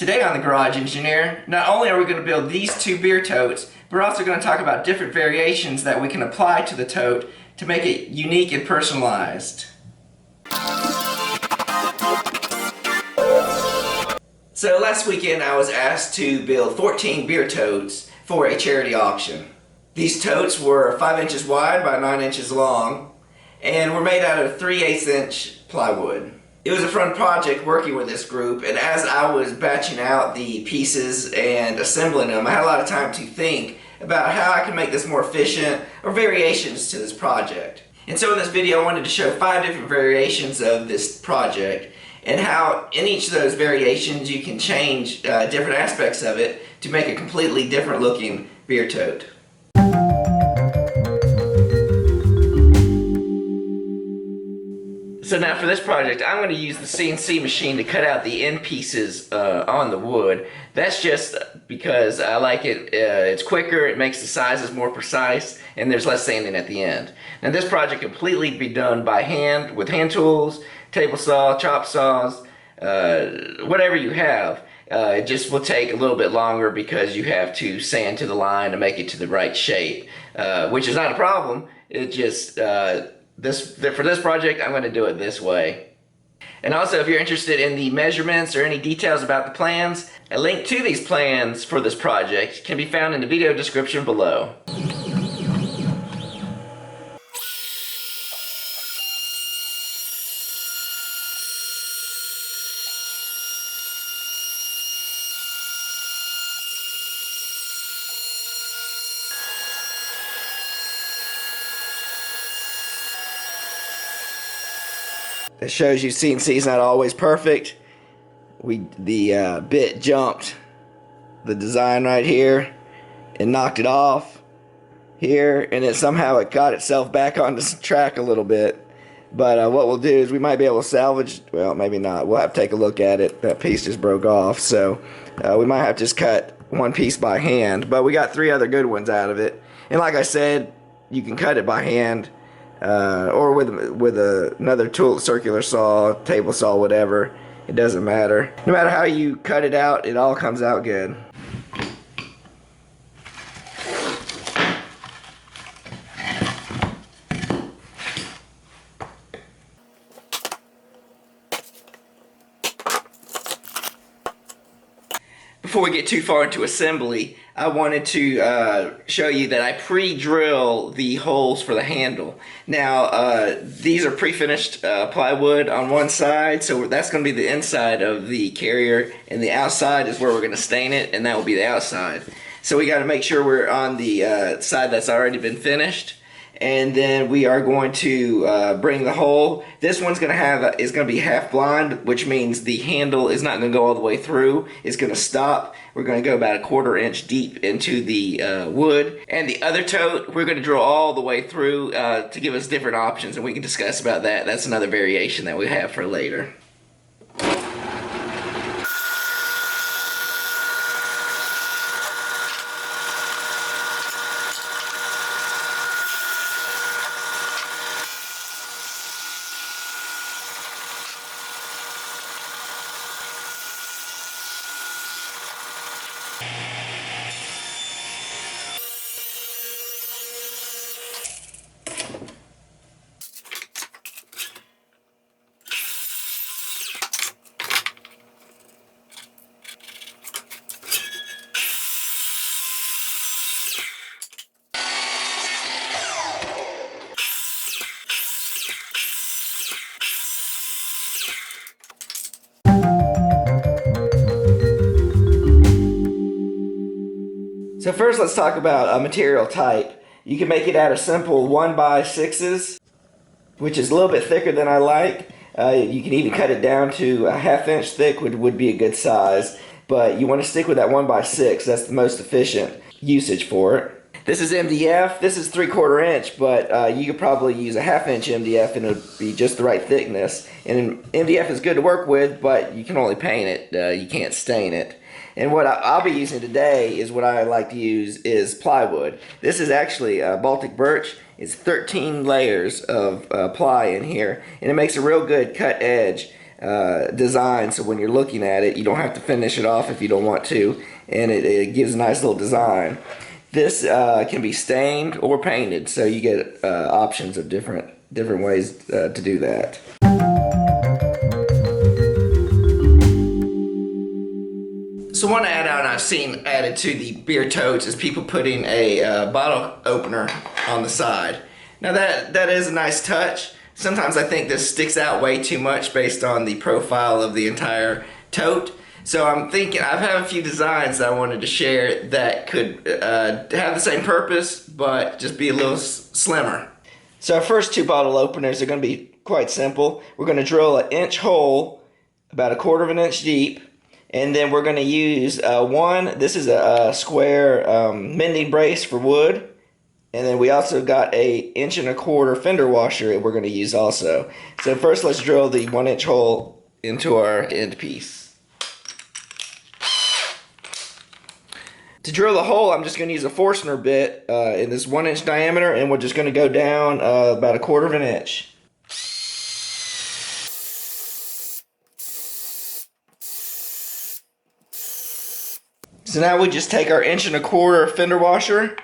Today on the Garage Engineer, not only are we going to build these two beer totes, but we're also going to talk about different variations that we can apply to the tote to make it unique and personalized. So last weekend I was asked to build 14 beer totes for a charity auction. These totes were 5 inches wide by 9 inches long and were made out of 3/8 inch plywood. It was a fun project working with this group, and as I was batching out the pieces and assembling them, I had a lot of time to think about how I can make this more efficient or variations to this project. And so in this video I wanted to show 5 different variations of this project and how in each of those variations you can change different aspects of it to make a completely different looking beer tote. So now for this project, I'm going to use the CNC machine to cut out the end pieces on the wood. That's just because I like it. It's quicker, it makes the sizes more precise, and there's less sanding at the end. Now this project completely be done by hand, with hand tools, table saw, chop saws, whatever you have. It just will take a little bit longer because you have to sand to the line to make it to the right shape, which is not a problem. It just for this project, I'm going to do it this way. And also, if you're interested in the measurements or any details about the plans, a link to these plans for this project can be found in the video description below. It shows you CNC is not always perfect. The bit jumped the design right here and knocked it off here, and it somehow got itself back on the track a little bit. But what we'll do is we might be able to salvage, well, maybe not. We'll have to take a look at it. That piece just broke off, so we might have to just cut one piece by hand. But we got 3 other good ones out of it. And like I said, you can cut it by hand. Or with another tool, circular saw, table saw, whatever. It doesn't matter. No matter how you cut it out, it all comes out good. Before we get too far into assembly, I wanted to show you that I pre-drill the holes for the handle. Now, these are pre-finished plywood on one side, so that's going to be the inside of the carrier, and the outside is where we're going to stain it, and that will be the outside. So we got to make sure we're on the side that's already been finished. And then we are going to bring the hole. This one's going to be half blind, which means the handle is not going to go all the way through. It's going to stop. We're going to go about 1/4 inch deep into the wood. And the other tote, we're going to drill all the way through to give us different options, and we can discuss about that. That's another variation that we have for later. So first let's talk about material type. You can make it out of simple 1x6s, which is a little bit thicker than I like. You can even cut it down to a 1/2 inch thick would be a good size. But you want to stick with that 1x6. That's the most efficient usage for it. This is MDF. This is 3/4 inch, but you could probably use a 1/2 inch MDF and it would be just the right thickness. And MDF is good to work with, but you can only paint it. You can't stain it. And what I'll be using today is what I like to use is plywood. This is actually Baltic birch. It's 13 layers of ply in here, and it makes a real good cut edge. design, so when you're looking at it, you don't have to finish it off if you don't want to, and it gives a nice little design. This can be stained or painted, so you get options of different ways to do that. So one add-on I've seen added to the beer totes is people putting a bottle opener on the side. Now that is a nice touch. Sometimes I think this sticks out way too much based on the profile of the entire tote. So I'm thinking, I've had a few designs that I wanted to share that could have the same purpose, but just be a little slimmer. So our first two bottle openers are going to be quite simple. We're going to drill an inch hole, about 1/4 of an inch deep, and then we're going to use this is a square mending brace for wood. And then we also got a 1.25 inch fender washer we're going to use also. So first let's drill the 1 inch hole into our end piece. To drill the hole, I'm just going to use a Forstner bit in this 1 inch diameter, and we're just going to go down about 1/4 of an inch. So now we just take our 1.25 inch fender washer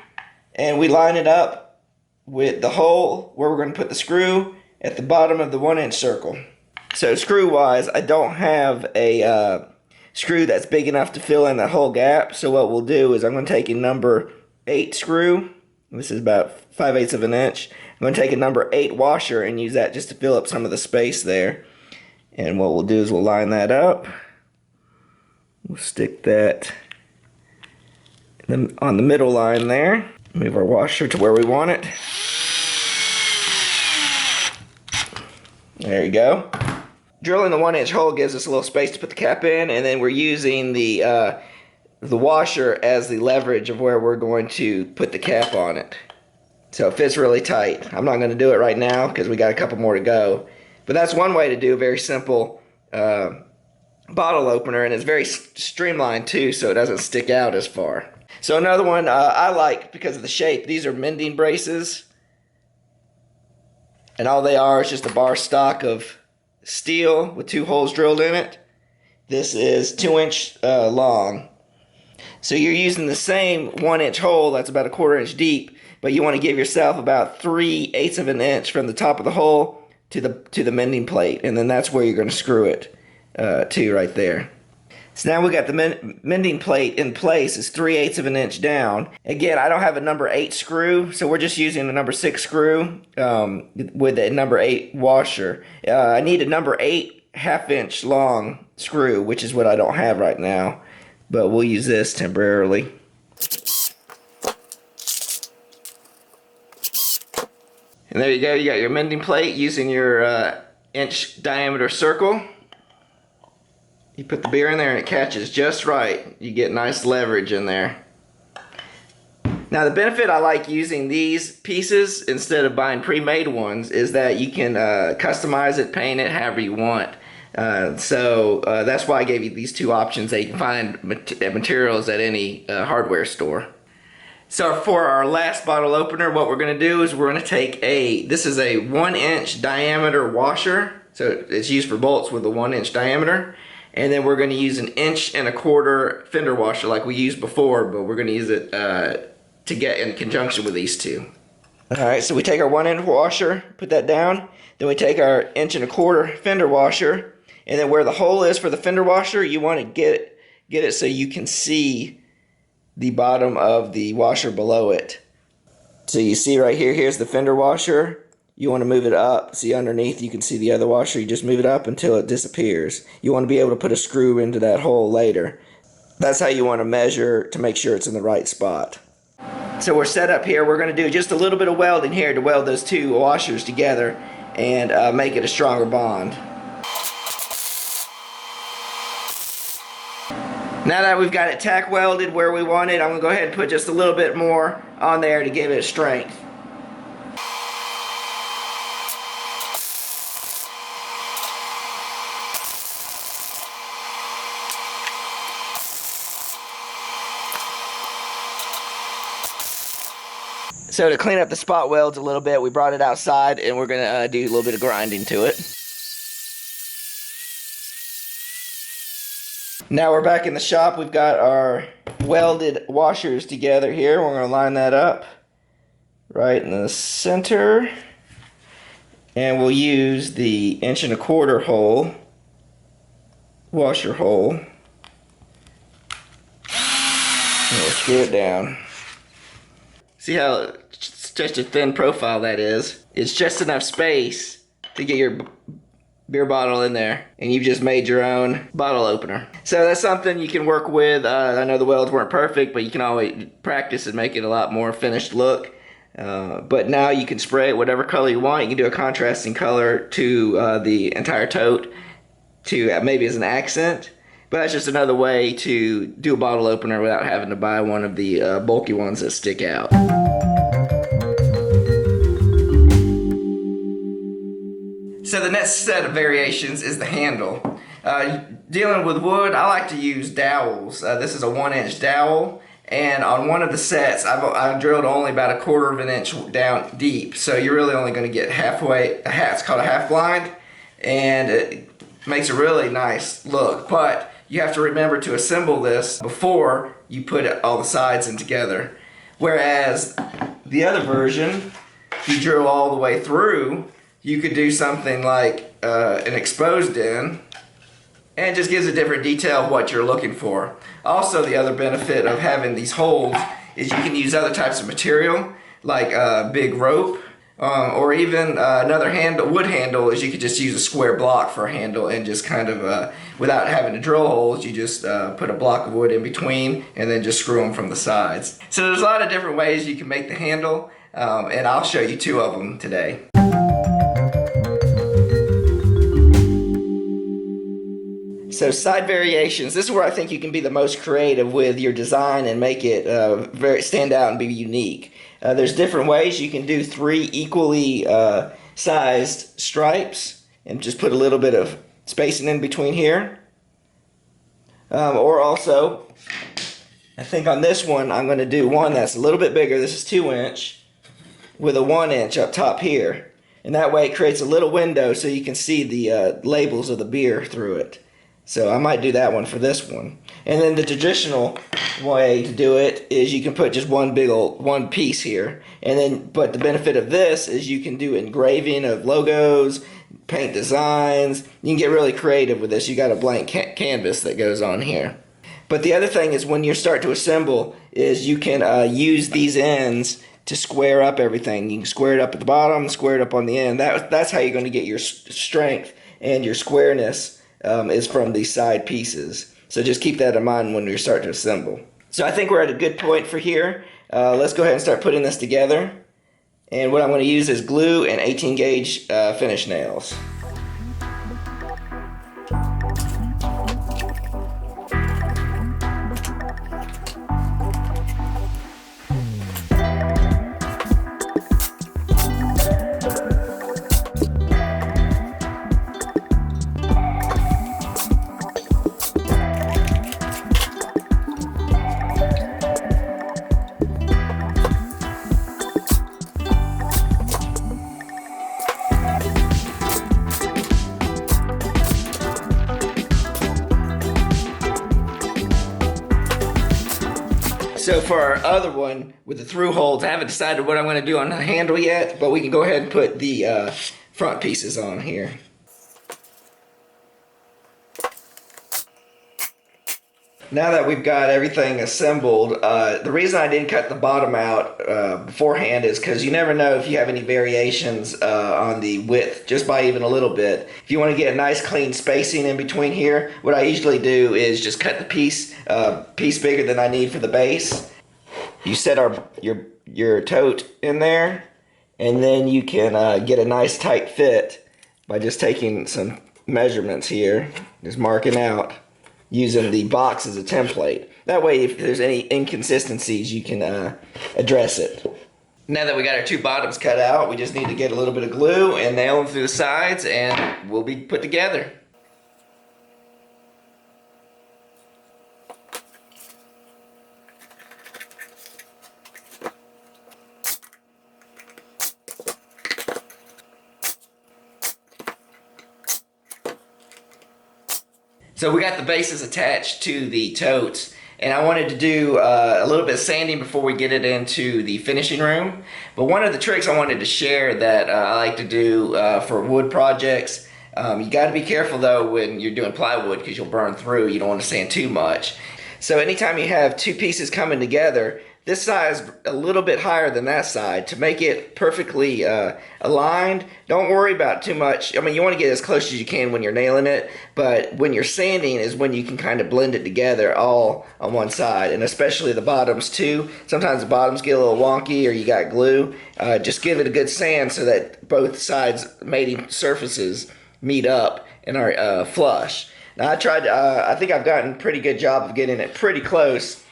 and we line it up with the hole where we're going to put the screw at the bottom of the 1 inch circle. So screw wise, I don't have a screw that's big enough to fill in that whole gap. So what we'll do is I'm going to take a number 8 screw. This is about 5/8 of an inch. I'm going to take a number 8 washer and use that just to fill up some of the space there. And what we'll do is we'll line that up. We'll stick that on the middle line there. Move our washer to where we want it. There you go. Drilling the 1 inch hole gives us a little space to put the cap in, and then we're using the washer as the leverage of where we're going to put the cap on it. So it fits really tight. I'm not going to do it right now because we got a couple more to go. But that's one way to do a very simple bottle opener, and it's very streamlined too, so it doesn't stick out as far. So another one I like because of the shape. These are mending braces, and all they are is just a bar stock of steel with 2 holes drilled in it. This is 2 inch long. So you're using the same 1 inch hole that's about 1/4 inch deep, but you want to give yourself about 3/8 of an inch from the top of the hole to the mending plate, and then that's where you're going to screw it to right there. So now we got the mending plate in place. It's 3/8 of an inch down. Again, I don't have a number 8 screw, so we're just using a number 6 screw with a number 8 washer. I need a number 8 1/2 inch long screw, which is what I don't have right now, but we'll use this temporarily. And there you go, you got your mending plate using your inch diameter circle. You put the beer in there and it catches just right. You get nice leverage in there. Now the benefit I like using these pieces instead of buying pre-made ones is that you can customize it, paint it however you want. So that's why I gave you these two options that you can find materials at any hardware store. So for our last bottle opener, what we're going to do is we're going to take this is a 1 inch diameter washer. So it's used for bolts with a 1 inch diameter. And then we're going to use an 1.25 inch fender washer like we used before, but we're going to use it to get in conjunction with these two. Alright, so we take our 1 inch washer, put that down, then we take our 1.25 inch fender washer, and then where the hole is for the fender washer, you want to get it so you can see the bottom of the washer below it. So you see right here, here's the fender washer. You want to move it up. See underneath you can see the other washer. You just move it up until it disappears. You want to be able to put a screw into that hole later. That's how you want to measure to make sure it's in the right spot. So we're set up here. We're going to do just a little bit of welding here to weld those two washers together and make it a stronger bond. Now that we've got it tack welded where we want it, I'm going to go ahead and put just a little bit more on there to give it strength. So to clean up the spot welds a little bit, we brought it outside and we're going to do a little bit of grinding to it. Now we're back in the shop. We've got our welded washers together here. We're going to line that up right in the center. And we'll use the 1¼ hole, washer hole. And we'll screw it down. See how just a thin profile that is? It's just enough space to get your beer bottle in there, and you've just made your own bottle opener. So that's something you can work with. I know the welds weren't perfect, but you can always practice and make it a lot more finished look. But now you can spray it whatever color you want. You can do a contrasting color to the entire tote to maybe as an accent. But that's just another way to do a bottle opener without having to buy one of the bulky ones that stick out. So the next set of variations is the handle. Dealing with wood, I like to use dowels. This is a 1-inch dowel, and on one of the sets, I've drilled only about 1/4 inch down deep. So you're really only going to get halfway. It's called a half blind, and it makes a really nice look. But you have to remember to assemble this before you put all the sides in together. Whereas the other version, you drill all the way through. You could do something like an exposed end, and it just gives a different detail of what you're looking for. Also, the other benefit of having these holes is you can use other types of material, like big rope, or even another wood handle is you could just use a square block for a handle, and just kind of, without having to drill holes, you just put a block of wood in between and then just screw them from the sides. So there's a lot of different ways you can make the handle, and I'll show you 2 of them today. So side variations, this is where I think you can be the most creative with your design and make it stand out and be unique. There's different ways. You can do 3 equally sized stripes and just put a little bit of spacing in between here. Or also, I think on this one I'm going to do one that's a little bit bigger. This is 2-inch with a 1-inch up top here. And that way it creates a little window so you can see the labels of the beer through it. So I might do that one for this one. And then the traditional way to do it is you can put just one piece here. And then, but the benefit of this is you can do engraving of logos, paint designs. You can get really creative with this. You got a blank canvas that goes on here. But the other thing is when you start to assemble is you can use these ends to square up everything. You can square it up at the bottom, square it up on the end. That's how you're going to get your strength and your squareness. Is from these side pieces. So just keep that in mind when you start to assemble. So I think we're at a good point for here. Let's go ahead and start putting this together. And what I'm going to use is glue and 18 gauge finish nails. So for our other one with the through holes, I haven't decided what I'm going to do on the handle yet, but we can go ahead and put the front pieces on here. Now that we've got everything assembled, the reason I didn't cut the bottom out beforehand is because you never know if you have any variations on the width, just by even a little bit. If you want to get a nice clean spacing in between here, what I usually do is just cut the piece bigger than I need for the base. You set your tote in there, and then you can get a nice tight fit by just taking some measurements here, just marking out, using the box as a template. That way, if there's any inconsistencies, you can address it. Now that we got our 2 bottoms cut out, we just need to get a little bit of glue and nail them through the sides, and we'll be put together. So we got the bases attached to the totes, and I wanted to do a little bit of sanding before we get it into the finishing room. But one of the tricks I wanted to share that I like to do for wood projects, you got to be careful though when you're doing plywood because you'll burn through. You don't want to sand too much. So anytime you have two pieces coming together, this side is a little bit higher than that side. To make it perfectly aligned, don't worry about too much. I mean, you want to get as close as you can when you're nailing it, but when you're sanding is when you can kind of blend it together all on one side, and especially the bottoms too. Sometimes the bottoms get a little wonky or you got glue. Just give it a good sand so that both sides mating surfaces meet up and are flush. Now I think I've gotten a pretty good job of getting it pretty close,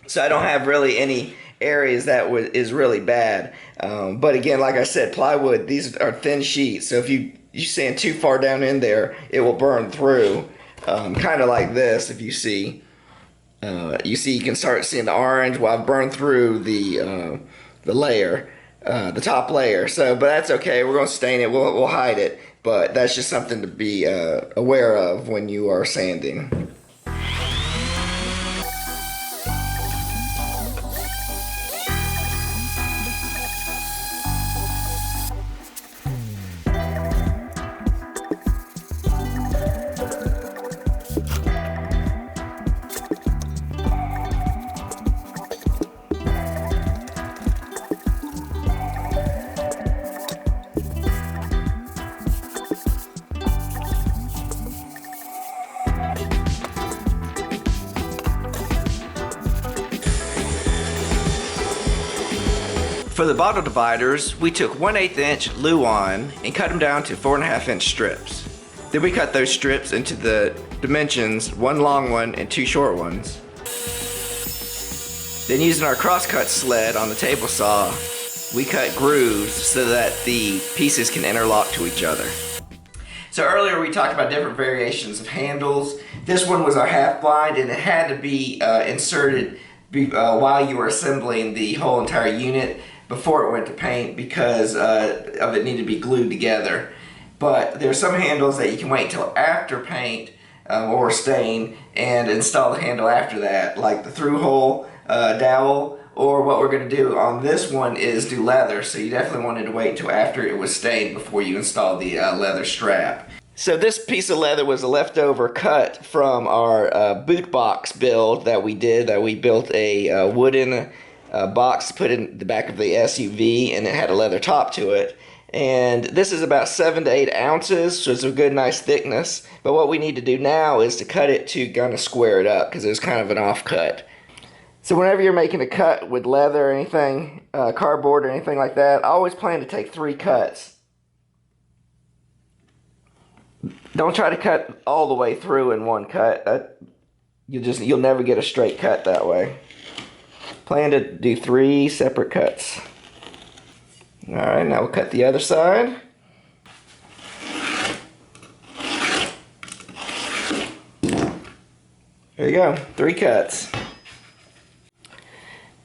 so I don't have really any areas that is really bad. But again, like I said, plywood, these are thin sheets, so if you sand too far down in there, it will burn through. Kind of like this, if you see. You can start seeing the orange. Well, I've burned through the layer, the top layer. So, but that's okay. We're going to stain it. We'll hide it. But that's just something to be aware of when you are sanding. For the bottle dividers, we took 1/8 inch Luan and cut them down to 4.5 inch strips. Then we cut those strips into the dimensions, one long one and two short ones. Then using our crosscut sled on the table saw, we cut grooves so that the pieces can interlock to each other. So earlier we talked about different variations of handles. This one was our half blind and it had to be inserted while you were assembling the whole entire unit before it went to paint because of it needed to be glued together. But there are some handles that you can wait until after paint or stain and install the handle after that, like the through hole dowel, or what we're going to do on this one is do leather. So you definitely wanted to wait until after it was stained before you install the leather strap. So this piece of leather was a leftover cut from our boot box build that we did. We built a wooden box to put in the back of the SUV, and it had a leather top to it. And this is about 7 to 8 ounces, so it's a good nice thickness. But what we need to do now is to cut it to kind of square it up because it's kind of an off cut. So whenever you're making a cut with leather or anything, cardboard or anything like that, I always plan to take 3 cuts. Don't try to cut all the way through in one cut. You'll never get a straight cut that way. Plan to do 3 separate cuts. Alright, now we'll cut the other side. There you go, 3 cuts.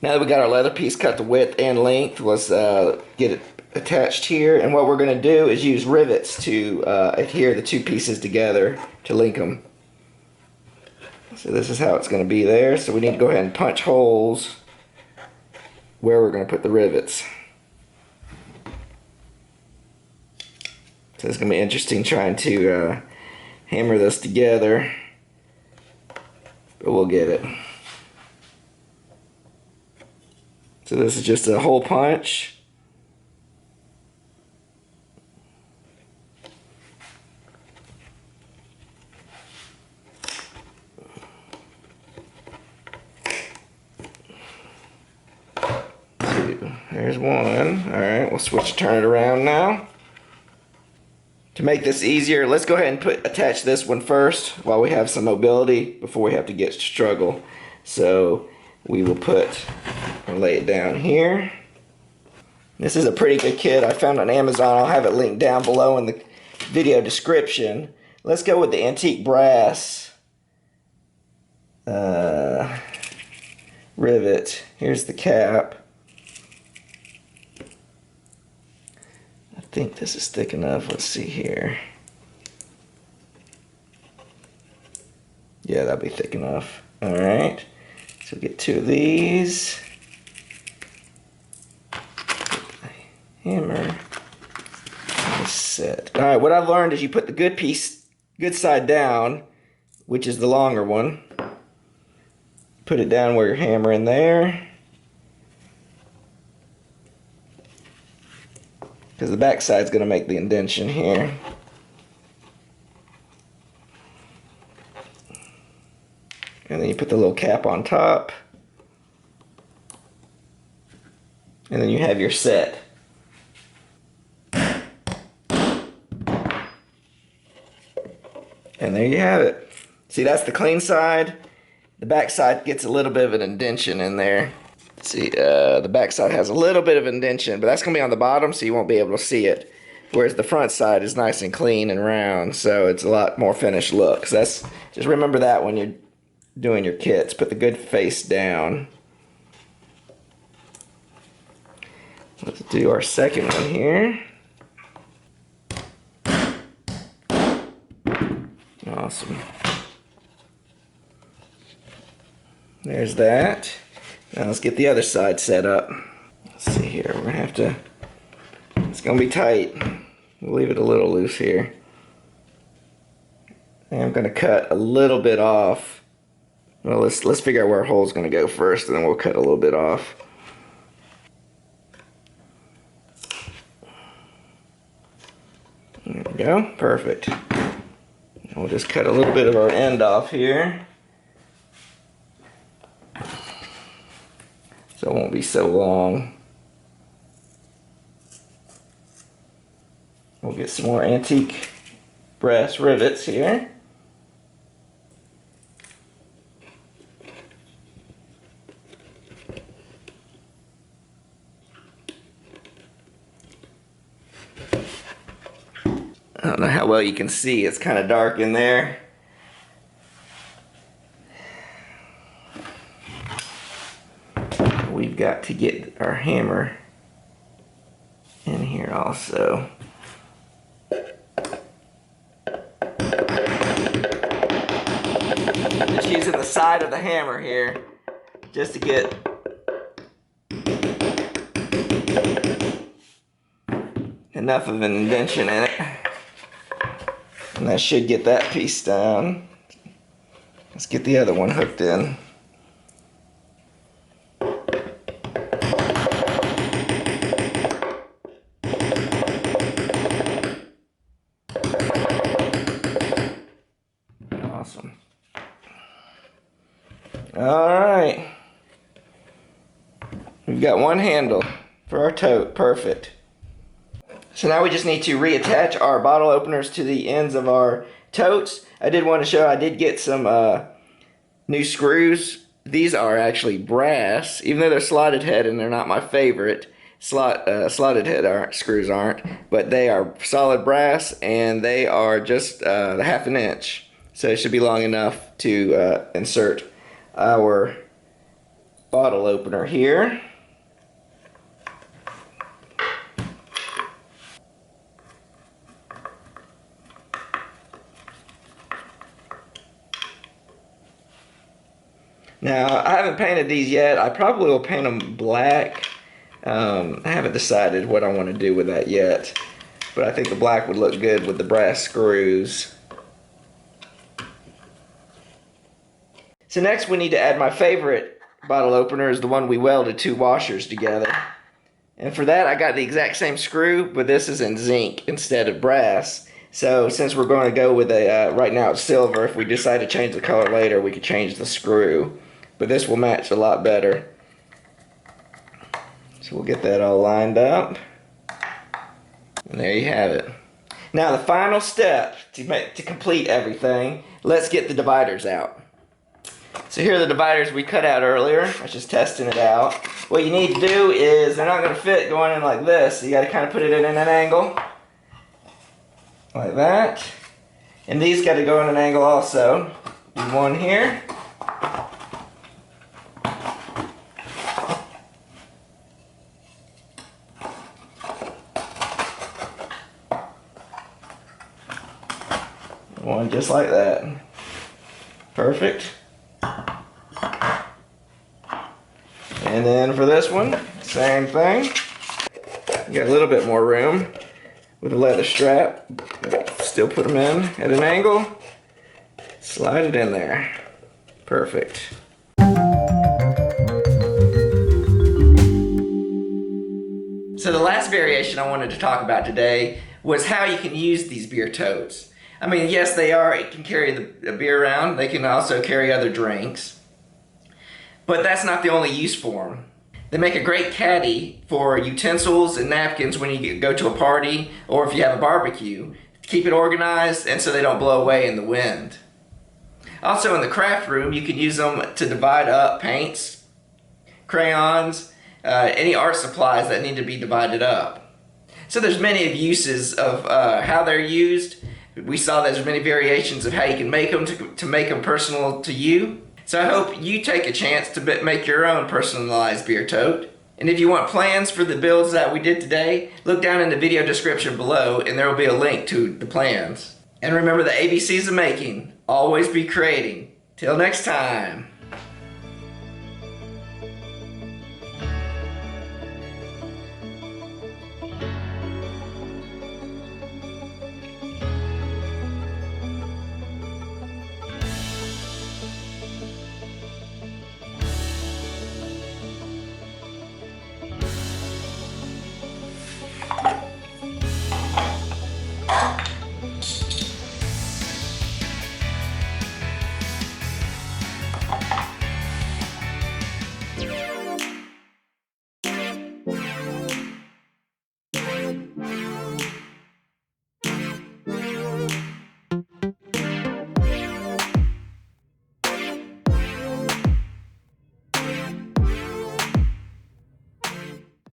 Now that we got our leather piece cut to width and length, let's get it attached here. And what we're going to do is use rivets to adhere the 2 pieces together to link them. So this is how it's going to be there. So we need to go ahead and punch holes where we're going to put the rivets. So it's going to be interesting trying to hammer this together, but we'll get it. So this is just a hole punch. There's one. Alright, we'll turn it around now. To make this easier, let's go ahead and attach this one first while we have some mobility before we have to struggle. So we will lay it down here. This is a pretty good kit I found on Amazon. I'll have it linked down below in the video description. Let's go with the antique brass rivet. Here's the cap. I think this is thick enough. Let's see here. Yeah, that'll be thick enough. All right, so get 2 of these. Hammer. Set. All right, what I've learned is you put the good side down, which is the longer one. Put it down where you're hammering there. Because the back side's going to make the indentation here. And then you put the little cap on top. And then you have your set. And there you have it. See, that's the clean side. The back side gets a little bit of an indentation in there. See, the back side has a little bit of indentation, but that's going to be on the bottom, so you won't be able to see it. Whereas the front side is nice and clean and round, so it's a lot more finished look. So that's, just remember that when you're doing your kits. Put the good face down. Let's do our second one here. Awesome. There's that. Now let's get the other side set up. Let's see here. We're gonna have to. It's gonna be tight. We'll leave it a little loose here. And I'm gonna cut a little bit off. Well, let's figure out where our hole's gonna go first, and then we'll cut a little bit off. There we go. Perfect. We'll just cut a little bit of our end off here, so it won't be so long. We'll get some more antique brass rivets here. I don't know how well you can see, it's kind of dark in there. We've got to get our hammer in here also. Just using the side of the hammer here just to get enough of an indentation in it. And that should get that piece down. Let's get the other one hooked in. Awesome. Alright. We've got one handle for our tote. Perfect. So now we just need to reattach our bottle openers to the ends of our totes. I did want to show, I did get some new screws. These are actually brass, even though they're slotted head and they're not my favorite. Slotted head screws aren't, but they are solid brass and they are just half an inch. So it should be long enough to insert our bottle opener here. Now, I haven't painted these yet. I probably will paint them black. I haven't decided what I want to do with that yet, but I think the black would look good with the brass screws. So next we need to add my favorite bottle opener, is the one we welded 2 washers together. And for that I got the exact same screw, but this is in zinc instead of brass. So since we're going to go with a, right now it's silver, if we decide to change the color later we could change the screw. But this will match a lot better. So we'll get that all lined up. And there you have it. Now the final step to complete everything, let's get the dividers out. So here are the dividers we cut out earlier. I was just testing it out. What you need to do is, they're not going to fit going in like this. So you got to kind of put it in an angle. Like that. And these got to go in an angle also. One here. One just like that. Perfect. And then for this one, same thing. You got a little bit more room with a leather strap. Still put them in at an angle. Slide it in there. Perfect. So the last variation I wanted to talk about today was how you can use these beer totes. I mean, yes, it can carry the beer around. They can also carry other drinks. But that's not the only use for them. They make a great caddy for utensils and napkins when you go to a party or if you have a barbecue. Keep it organized and so they don't blow away in the wind. Also in the craft room, you can use them to divide up paints, crayons, any art supplies that need to be divided up. So there's many uses of how they're used. We saw there's many variations of how you can make them to make them personal to you. So I hope you take a chance to make your own personalized beer tote. And if you want plans for the builds that we did today, look down in the video description below and there will be a link to the plans. And remember the ABCs of making. Always be creating. Till next time.